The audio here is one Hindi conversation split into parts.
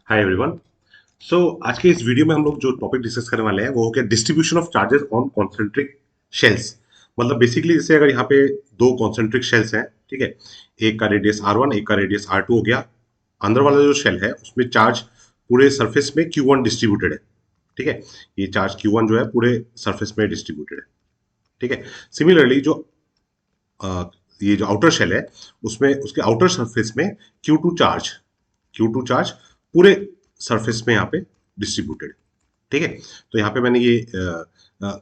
Hi everyone. सो आज के इस वीडियो में हम लोग जो टॉपिक डिस्कस करने वाले हैं वो हो गया distribution of charges on concentric shells. मतलब बेसिकली जैसे अगर यहाँ पे दो कॉन्सेंट्रिक शेल्स हैं, ठीक है, एक का रेडियस R1 एक का रेडियस R2 हो गया। अंदर वाला जो शेल है उसमें चार्ज पूरे सरफेस में Q1 डिस्ट्रीब्यूटेड है, ठीक है। ये चार्ज Q1 जो है पूरे सरफेस में डिस्ट्रीब्यूटेड है, ठीक है। सिमिलरली जो अ, ये जो आउटर शेल है उसमें उसके आउटर सरफेस में Q2 चार्ज पूरे सरफेस में यहाँ पे डिस्ट्रीब्यूटेड है, ठीक है। तो यहाँ पे मैंने ये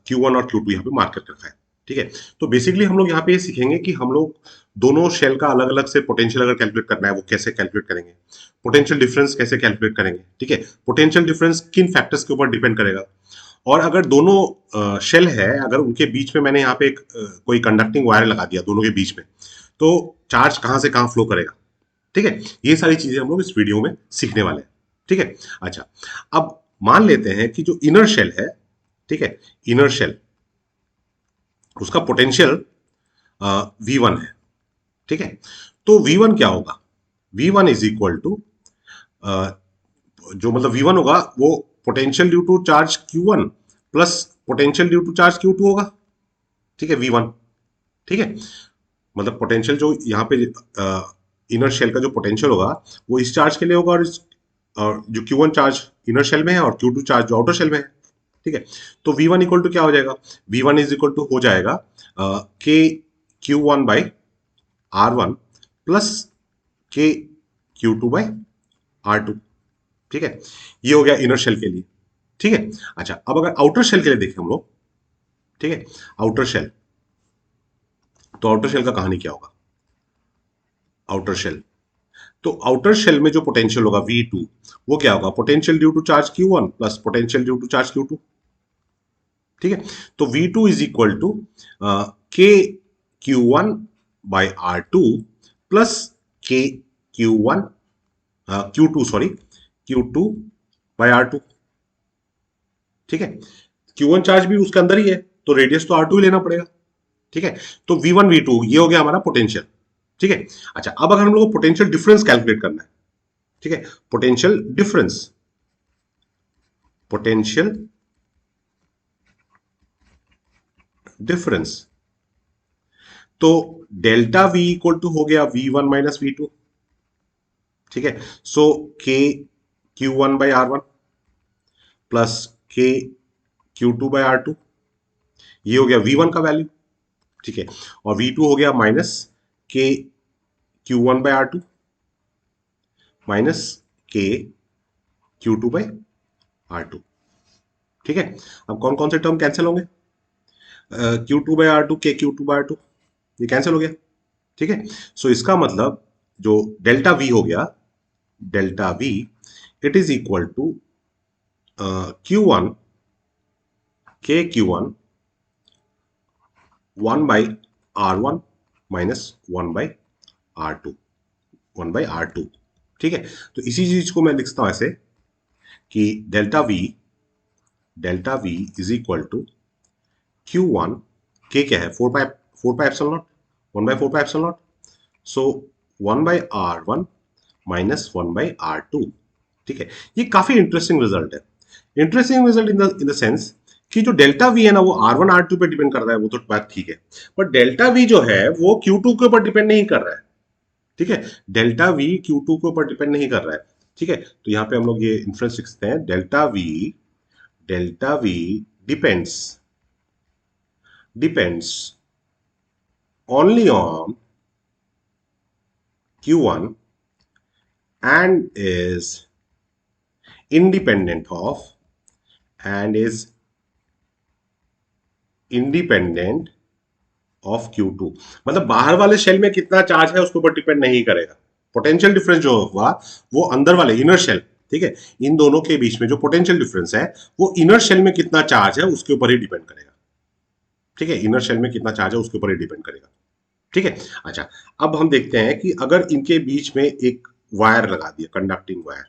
Q1 और Q2 यहाँ पे मार्क करके रखा है, ठीक है। तो बेसिकली हम लोग यहाँ पे ये सीखेंगे कि हम लोग दोनों शेल का अलग अलग से पोटेंशियल अगर कैलकुलेट करना है वो कैसे कैलकुलेट करेंगे, पोटेंशियल डिफरेंस कैसे कैलकुलेट करेंगे, ठीक है। पोटेंशियल डिफरेंस किन फैक्टर्स के ऊपर डिपेंड करेगा, और अगर दोनों शेल है अगर उनके बीच में मैंने यहाँ पे कोई कंडक्टिंग वायर लगा दिया दोनों के बीच में, तो चार्ज कहाँ से कहाँ फ्लो करेगा, ठीक है। ये सारी चीजें हम लोग इस वीडियो में सीखने वाले हैं, ठीक है। अच्छा, अब मान लेते हैं कि जो इनर शेल है, ठीक है, इनर शेल उसका पोटेंशियल V1 है, ठीक है। तो V1 क्या होगा, V1 इज इक्वल टू जो मतलब V1 होगा वो potential due to charge Q1 plus potential due to charge Q2 होगा, ठीक है, V1, ठीक है। मतलब पोटेंशियल जो यहाँ पे इनर शेल का जो पोटेंशियल होगा वो इस चार्ज के लिए होगा, और जो Q1 चार्ज इनर शेल में है और Q2 चार्ज जो आउटर शेल में है, ठीक है। तो V1 इक्वल टू क्या हो जाएगा, V1 इज इक्वल टू हो जाएगा के Q1/R1 प्लस के Q2/R2, ठीक है। ये हो गया इनर शेल के लिए, ठीक है। अच्छा, अब अगर आउटर शेल के लिए देखें हम लोग, ठीक है, आउटर शेल, तो आउटर शेल का कहानी क्या होगा, आउटर शेल, तो आउटर शेल में जो पोटेंशियल होगा V2 वो क्या होगा, potential due to charge Q1 plus potential due to charge Q2, ठीक है। तो V2 इज इक्वल टू के Q1/R2 प्लस के Q1 Q2 सॉरी Q2/R2, ठीक है। Q1 चार्ज भी उसके अंदर ही है तो रेडियस तो R2 ही लेना पड़ेगा, ठीक है। तो V1 V2 ये हो गया हमारा पोटेंशियल, ठीक है। अच्छा, अब अगर हम लोग को पोटेंशियल डिफरेंस कैलकुलेट करना है, ठीक है, पोटेंशियल डिफरेंस, पोटेंशियल डिफरेंस, तो डेल्टा V इक्वल टू हो गया V1 - V2, ठीक है। सो के Q1/R1 प्लस के Q2/R2, ये हो गया V1 का वैल्यू, ठीक है। और V2 हो गया माइनस के Q1/R2 माइनस के Q2/R2, ठीक है। अब कौन कौन से टर्म कैंसिल होंगे, Q2/R2 के Q2/R2 ये कैंसिल हो गया, ठीक है। सो इसका मतलब जो डेल्टा V हो गया, delta V it is equal to Q1 के Q1 1/R1 minus 1/R2, 1/R2, ठीक है। तो इसी चीज को मैं लिखता हूं ऐसे कि delta V is equal to Q1, के क्या है, 4 pi epsilon naught, 1/4 pi epsilon naught, so 1/R1 minus 1/R2, ठीक है। ये काफी इंटरेस्टिंग रिजल्ट है, interesting result in the sense कि जो डेल्टा वी है ना वो R1 R2 पे डिपेंड कर रहा है, वो तो बात ठीक है, बट डेल्टा वी जो है वो Q2 के ऊपर डिपेंड नहीं कर रहा है, ठीक है। डेल्टा वी Q2 के ऊपर डिपेंड नहीं कर रहा है, ठीक है। तो यहाँ पे हम लोग ये इन्फ्रेंस लिखते हैं, delta we depends depends only on Q1 and is independent of and is independent of Q2। मतलब बाहर वाले शेल में कितना चार्ज है उसके ऊपर डिपेंड नहीं करेगा, पोटेंशियल डिफरेंस जो होगा वो अंदर वाले इनर शेल, ठीक है, इन दोनों के बीच में जो पोटेंशियल डिफरेंस है वो इनर शेल में कितना चार्ज है उसके ऊपर ही डिपेंड करेगा, ठीक है। इनर शेल में कितना चार्ज है उसके ऊपर ही डिपेंड करेगा, ठीक है। अच्छा, अब हम देखते हैं कि अगर इनके बीच में एक वायर लगा दिया, कंडक्टिंग वायर,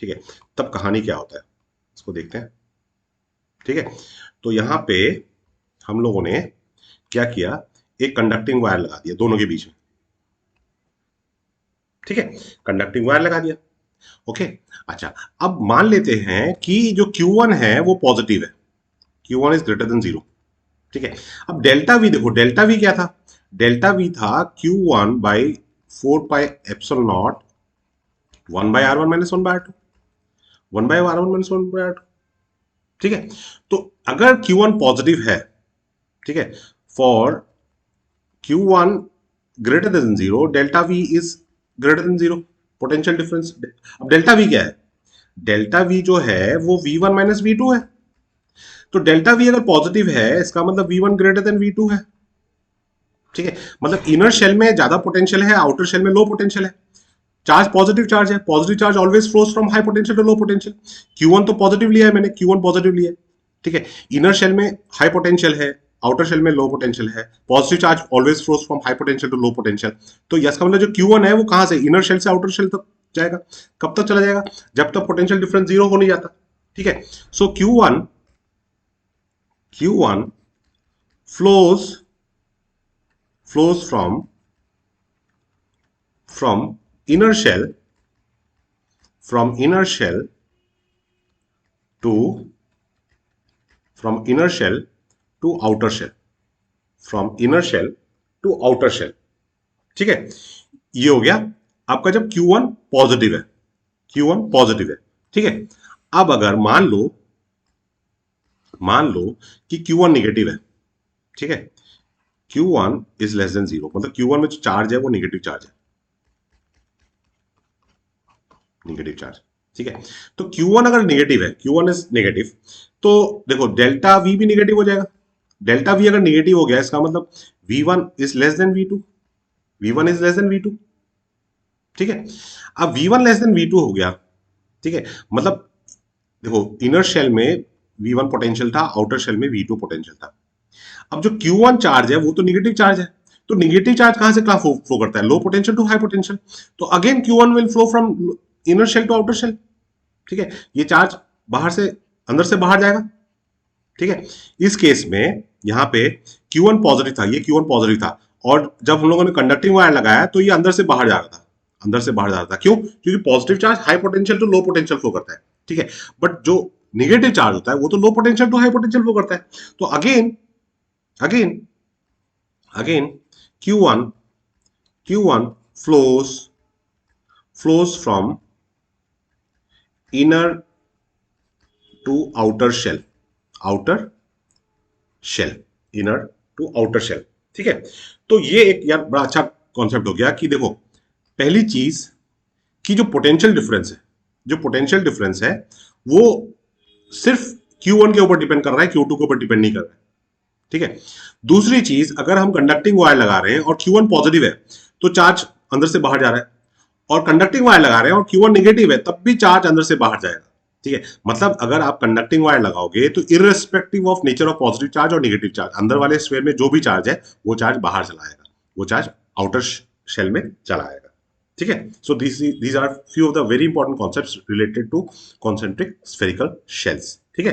ठीक है, तब कहानी क्या होता है इसको देखते हैं, ठीक है। तो यहां पे हम लोगों ने क्या किया, एक कंडक्टिंग वायर लगा दिया दोनों के बीच में, ठीक है, कंडक्टिंग वायर लगा दिया। ओके। अच्छा, अब मान लेते हैं कि जो Q1 है वो पॉजिटिव है, Q1 इज ग्रेटर देन 0। ठीक है। अब डेल्टा वी देखो, डेल्टा वी क्या था? डेल्टा वी था Q1 by 4 pi epsilon not 1 by R1 - 1 by R2, 1 by R1 - 1 by R2। ठीक है। तो अगर Q1 पॉजिटिव है, ठीक है, for Q1 greater than 0, delta we is greater than 0, potential difference. अब डेल्टा वी क्या है? डेल्टा वी जो है वो V1 - V2 है। तो डेल्टा वी अगर पॉजिटिव है, इसका मतलब V1 ग्रेटर देन V2 है। ठीक है, मतलब इनर शेल में ज्यादा पोटेंशियल है, आउटर शेल में लो पोटेंशियल है। चार्ज पॉजिटिव चार्ज है, positive charge always flows from high potential to low potential. Q1 तो पॉजिटिव लिया है मैंने, Q1 पॉजिटिव लिया है। ठीक है, इनर शेल में हाई पोटेंशियल है, आउटर शेल में लो पोटेंशियल है, positive charge always flows from high potential to low potential. तो यस का मतलब जो Q1 है वो कहां से, इनर शेल से आउटर शेल तक जाएगा। कब तक चला जाएगा? जब तक पोटेंशियल डिफरेंस जीरो हो नहीं जाता। ठीक है, सो Q1 flows flows from inner shell from inner shell to from inner shell to outer shell from inner shell to outer shell। ठीक है, ये हो गया आपका जब Q1 पॉजिटिव है, Q1 पॉजिटिव है। ठीक है, अब अगर मान लो कि Q1 निगेटिव है। ठीक है, Q1 इज लेस देन 0, मतलब Q1 में जो चार्ज है वो निगेटिव चार्ज है, निगेटिव चार्ज। ठीक है, तो Q1 अगर निगेटिव है, Q1 इज नेगेटिव, तो देखो डेल्टा V भी निगेटिव हो जाएगा। डेल्टा V अगर निगेटिव हो गया, इसका मतलब V1 is less than V2, V1 is less than V2। ठीक है, अब V1 लेस देन V2 हो गया। ठीक है, मतलब देखो इनर शेल में V1 पोटेंशियल था, आउटर शेल में V2 पोटेंशियल था। अब जो Q1 चार्ज है वो तो निगेटिव चार्ज है, तो निगेटिव चार्ज कहां से कहां फ्लो करता है? Low potential to high potential. तो again Q1 will flow from inner shell to outer shell. ठीक है, ये चार्ज बाहर से अंदर से बाहर जाएगा। ठीक है, इस केस में यहां पे Q1 पॉजिटिव था, ये Q1 पॉजिटिव था, और जब हम लोगों ने कंडक्टिंग वायर लगाया तो ये अंदर से बाहर जा रहा था, अंदर से बाहर जा रहा था। क्यों? क्योंकि positive charge high potential to low potential flow करता है। ठीक है, बट जो निगेटिव चार्ज होता है वो तो low potential to high potential flow करता है। तो again again again Q1 Q1 flows from inner to outer shell, inner to outer shell. ठीक है, तो ये एक यार बड़ा अच्छा कॉन्सेप्ट हो गया कि देखो पहली चीज कि जो पोटेंशियल डिफरेंस है, जो पोटेंशियल डिफरेंस है वो सिर्फ Q1 के ऊपर डिपेंड कर रहा है, Q2 के ऊपर डिपेंड नहीं कर रहा है। ठीक है, दूसरी चीज अगर हम कंडक्टिंग वायर लगा रहे हैं और Q1 पॉजिटिव है तो चार्ज अंदर से बाहर जा रहा है, और कंडक्टिंग वायर लगा रहे हैं और Q1 नेगेटिव है तब भी चार्ज अंदर से बाहर जाएगा। ठीक है, मतलब अगर आप कंडक्टिंग वायर लगाओगे तो irrespective of nature of positive charge और नेगेटिव चार्ज, अंदर वाले स्फीयर में जो भी चार्ज है वो चार्ज बाहर चला आएगा, वो चार्ज आउटर शेल में चला आएगा। ठीक है, so these are few of the very important concepts related to concentric spherical shells. ठीक है,